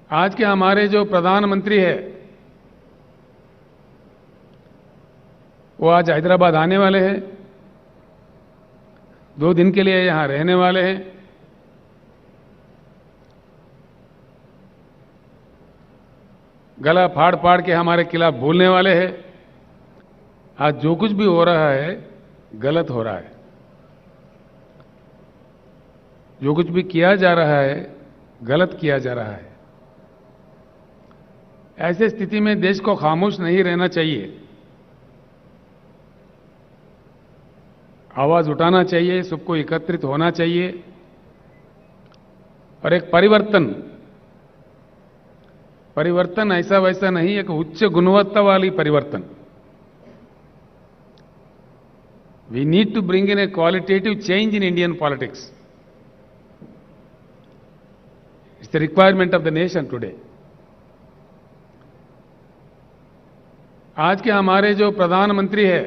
आज के हमारे जो प्रधानमंत्री है वो आज हैदराबाद आने वाले हैं। 2 दिन के लिए यहां रहने वाले हैं। गला फाड़ फाड़ के हमारे खिलाफ बोलने वाले हैं। आज जो कुछ भी हो रहा है गलत हो रहा है। जो कुछ भी किया जा रहा है गलत किया जा रहा है। ऐसे स्थिति में देश को खामोश नहीं रहना चाहिए। आवाज उठाना चाहिए, सबको एकत्रित होना चाहिए और एक परिवर्तन ऐसा वैसा नहीं, एक उच्च गुणवत्ता वाली परिवर्तन। We need to bring in a qualitative change in Indian politics. It's the requirement of the nation today. आज के हमारे जो प्रधानमंत्री है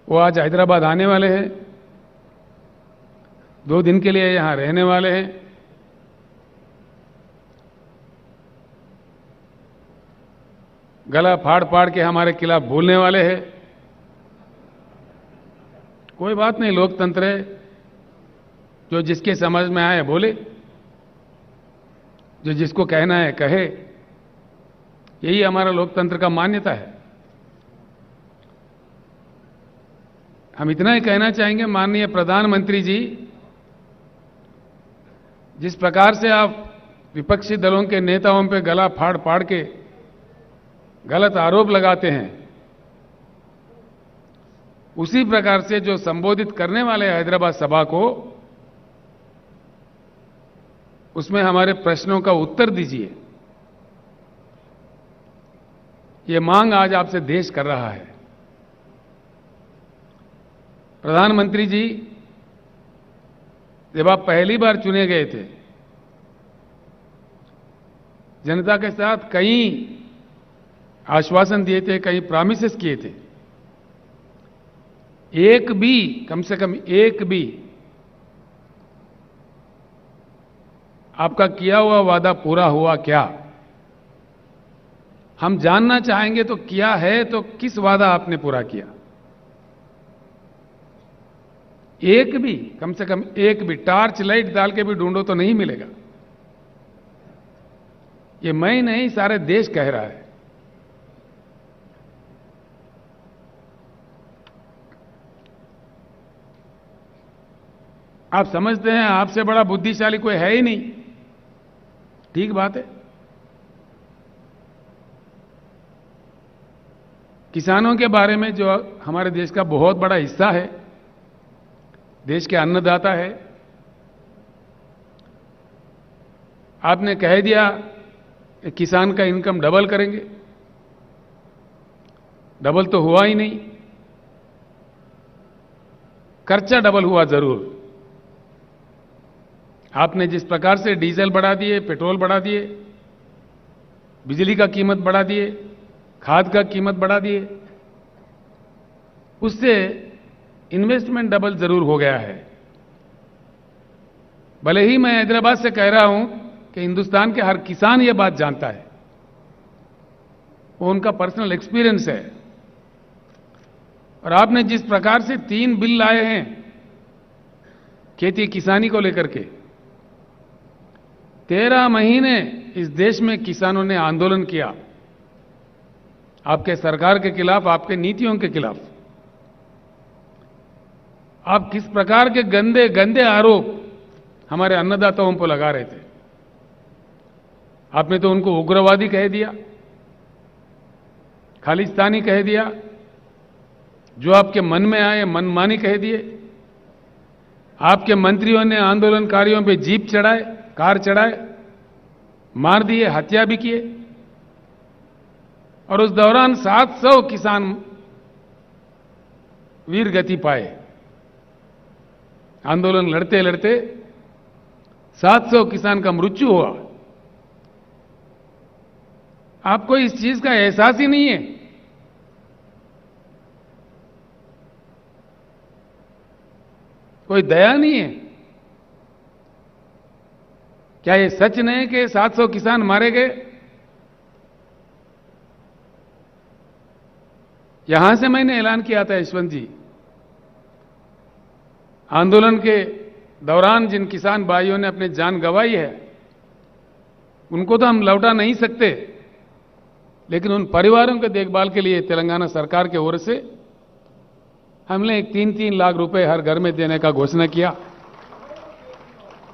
वो आज हैदराबाद आने वाले हैं। 2 दिन के लिए यहां रहने वाले हैं। गला फाड़ फाड़ के हमारे खिलाफ बोलने वाले हैं। कोई बात नहीं, लोकतंत्र है। जो जिसके समझ में आए बोले, जो जिसको कहना है कहे। यही हमारा लोकतंत्र का मान्यता है। हम इतना ही कहना चाहेंगे, माननीय प्रधानमंत्री जी, जिस प्रकार से आप विपक्षी दलों के नेताओं पे गला फाड़ फाड़ के गलत आरोप लगाते हैं, उसी प्रकार से जो संबोधित करने वाले हैदराबाद सभा को, उसमें हमारे प्रश्नों का उत्तर दीजिए। ये मांग आज आपसे देश कर रहा है। प्रधानमंत्री जी, जब आप पहली बार चुने गए थे, जनता के साथ कई आश्वासन दिए थे, कई प्रॉमिसेस किए थे। एक भी, कम से कम एक भी आपका किया हुआ वादा पूरा हुआ क्या? हम जानना चाहेंगे तो किया है तो किस वादा आपने पूरा किया? एक भी, कम से कम एक भी टार्च लाइट डाल के भी ढूंढो तो नहीं मिलेगा। ये मैं नहीं, सारे देश कह रहा है। आप समझते हैं आपसे बड़ा बुद्धिशाली कोई है ही नहीं। ठीक बात है। किसानों के बारे में, जो हमारे देश का बहुत बड़ा हिस्सा है, देश के अन्नदाता है, आपने कह दिया कि किसान का इनकम डबल करेंगे। डबल तो हुआ ही नहीं, खर्चा डबल हुआ जरूर। आपने जिस प्रकार से डीजल बढ़ा दिए, पेट्रोल बढ़ा दिए, बिजली का कीमत बढ़ा दिए, खाद का कीमत बढ़ा दिए, उससे इन्वेस्टमेंट डबल जरूर हो गया है। भले ही मैं हैदराबाद से कह रहा हूं कि हिंदुस्तान के हर किसान ये बात जानता है, वो उनका पर्सनल एक्सपीरियंस है। और आपने जिस प्रकार से 3 बिल लाए हैं खेती किसानी को लेकर के, 13 महीने इस देश में किसानों ने आंदोलन किया आपके सरकार के खिलाफ, आपके नीतियों के खिलाफ। आप किस प्रकार के गंदे गंदे आरोप हमारे अन्नदाताओं पर लगा रहे थे। आपने तो उनको उग्रवादी कह दिया, खालिस्तानी कह दिया, जो आपके मन में आए मनमानी कह दिए। आपके मंत्रियों ने आंदोलनकारियों पे जीप चढ़ाए, कार चढ़ाए, मार दिए, हत्या भी किए। और उस दौरान 700 किसान वीर गति पाए। आंदोलन लड़ते लड़ते 700 किसान का मृत्यु हुआ। आपको इस चीज का एहसास ही नहीं है। कोई दया नहीं है। क्या ये सच नहीं कि 700 किसान मारे गए? यहां से मैंने ऐलान किया था यशवंत जी, आंदोलन के दौरान जिन किसान भाइयों ने अपनी जान गंवाई है उनको तो हम लौटा नहीं सकते, लेकिन उन परिवारों के देखभाल के लिए तेलंगाना सरकार की ओर से हमने 3-3 लाख रुपए हर घर में देने का घोषणा किया।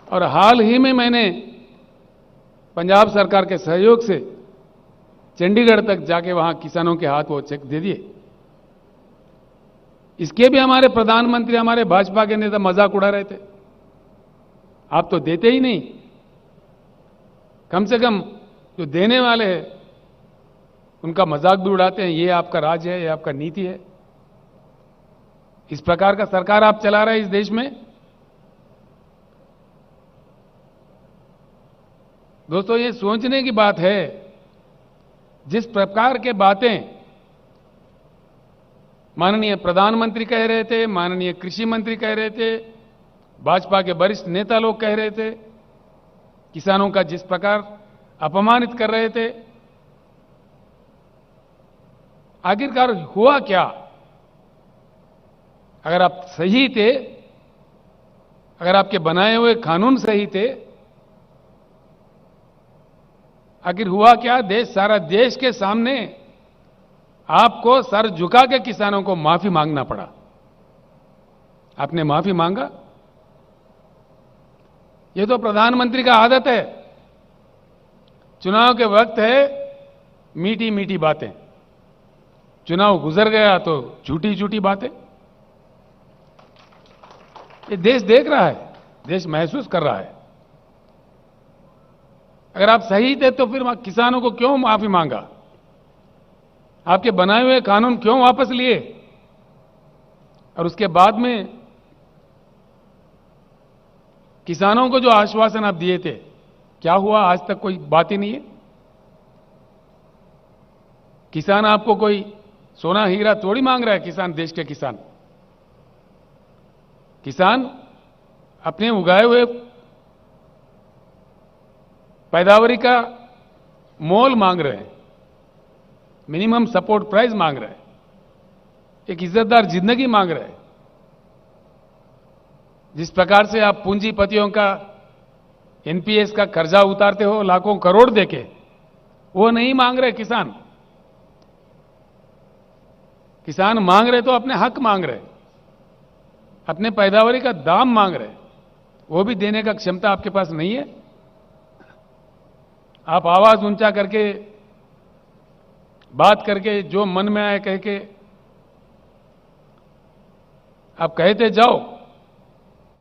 और हाल ही में मैंने पंजाब सरकार के सहयोग से चंडीगढ़ तक जाके वहां किसानों के हाथ वो चेक दे दिए। इसके भी हमारे प्रधानमंत्री, हमारे भाजपा के नेता मजाक उड़ा रहे थे, आप तो देते ही नहीं, कम से कम जो देने वाले हैं उनका मजाक भी उड़ाते हैं, ये आपका राज है, ये आपका नीति है। इस प्रकार का सरकार आप चला रहे हैं इस देश में। दोस्तों, ये सोचने की बात है, जिस प्रकार के बातें माननीय प्रधानमंत्री कह रहे थे, माननीय कृषि मंत्री कह रहे थे, भाजपा के वरिष्ठ नेता लोग कह रहे थे, किसानों का जिस प्रकार अपमानित कर रहे थे, आखिरकार हुआ क्या? अगर आप सही थे, अगर आपके बनाए हुए कानून सही थे, आखिर हुआ क्या? सारा देश के सामने आपको सर झुका के किसानों को माफी मांगना पड़ा। आपने माफी मांगा? ये तो प्रधानमंत्री का आदत है, चुनाव के वक्त है मीठी मीठी बातें, चुनाव गुजर गया तो झूठी झूठी बातें। ये देश देख रहा है, देश महसूस कर रहा है। अगर आप सही थे तो फिर किसानों को क्यों माफी मांगा? आपके बनाए हुए कानून क्यों वापस लिए? और उसके बाद में किसानों को जो आश्वासन आप दिए थे, क्या हुआ? आज तक कोई बात ही नहीं है। किसान आपको कोई सोना हीरा थोड़ी मांग रहा है। किसान, देश के किसान, किसान अपने उगाए हुए पैदावारी का मोल मांग रहे हैं, मिनिमम सपोर्ट प्राइस मांग रहे हैं, एक इज्जतदार जिंदगी मांग रहे हैं। जिस प्रकार से आप पूंजीपतियों का एनपीएस का कर्जा उतारते हो लाखों करोड़ देके, वो नहीं मांग रहे किसान। किसान मांग रहे तो अपने हक मांग रहे, अपने पैदावारी का दाम मांग रहे, वो भी देने का क्षमता आपके पास नहीं है। आप आवाज ऊंचा करके, बात करके, जो मन में आए कह के आप कहते जाओ,